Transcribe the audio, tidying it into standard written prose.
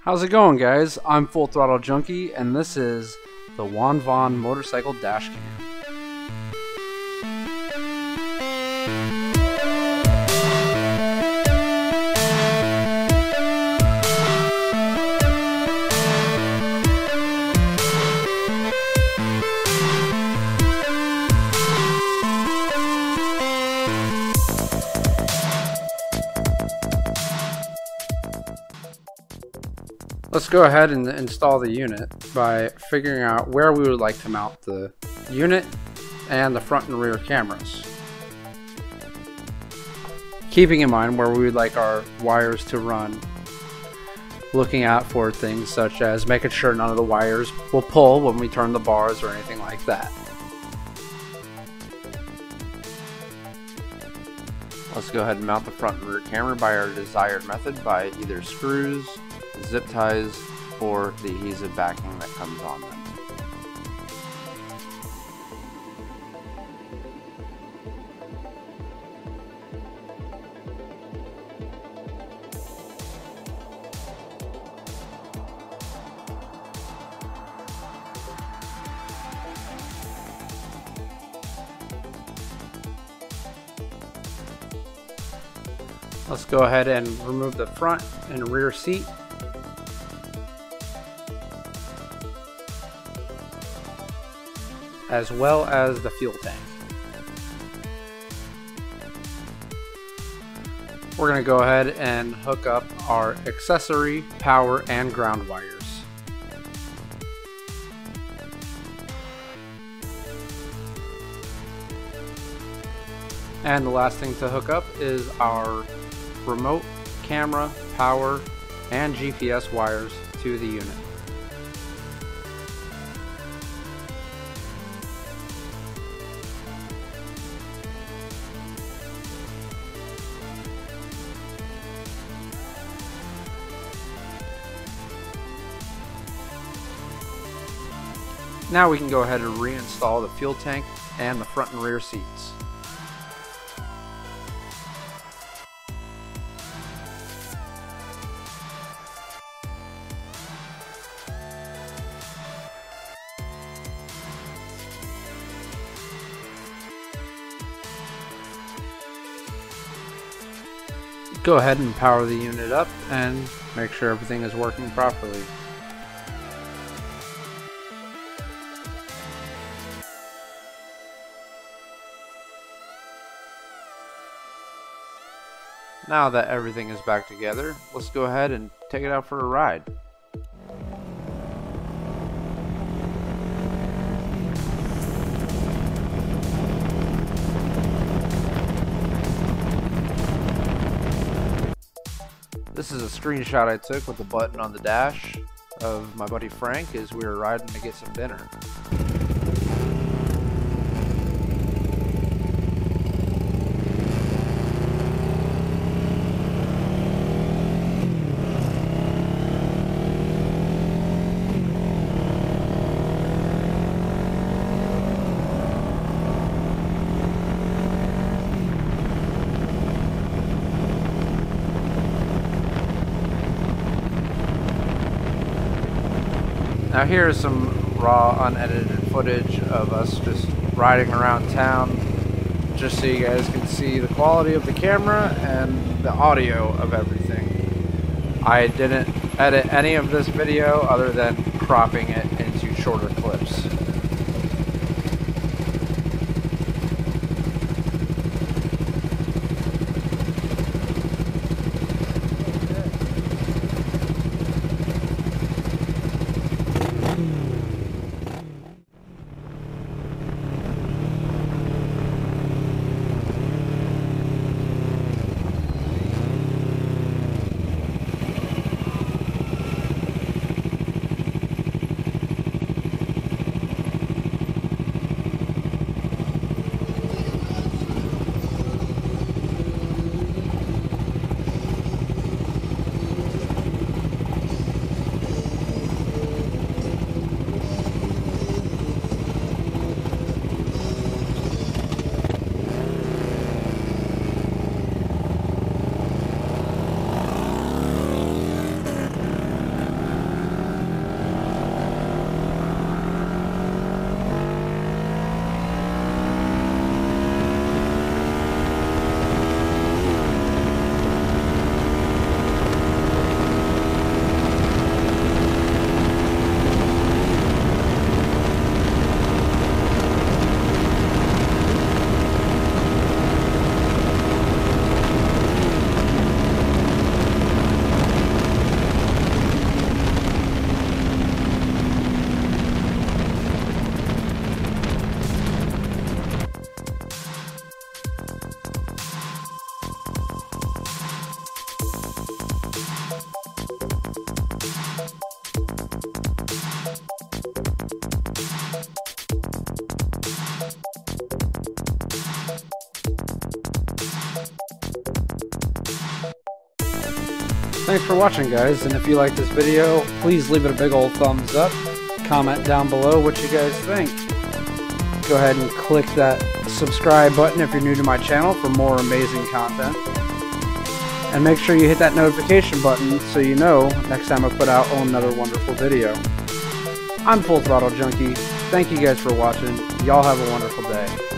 How's it going, guys? I'm Full Throttle Junkie, and this is the WonVon Motorcycle Dashcam. Let's go ahead and install the unit by figuring out where we would like to mount the unit and the front and rear cameras. Keeping in mind where we would like our wires to run, looking out for things such as making sure none of the wires will pull when we turn the bars or anything like that. Let's go ahead and mount the front and rear camera by our desired method by either screws, zip ties, or the adhesive backing that comes on them. Let's go ahead and remove the front and rear seat. As well as the fuel tank. We're going to go ahead and hook up our accessory, power, and ground wires. And the last thing to hook up is our remote, camera, power, and GPS wires to the unit. Now we can go ahead and reinstall the fuel tank and the front and rear seats. Go ahead and power the unit up and make sure everything is working properly. Now that everything is back together, let's go ahead and take it out for a ride. This is a screenshot I took with the button on the dash of my buddy Frank as we were riding to get some dinner. Now here is some raw, unedited footage of us just riding around town, just so you guys can see the quality of the camera and the audio of everything. I didn't edit any of this video other than cropping it into shorter clips. Thanks for watching, guys, and if you like this video, please leave it a big old thumbs up. Comment down below what you guys think. Go ahead and click that subscribe button if you're new to my channel for more amazing content. And make sure you hit that notification button so you know next time I put out another wonderful video. I'm Full Throttle Junkie. Thank you guys for watching. Y'all have a wonderful day.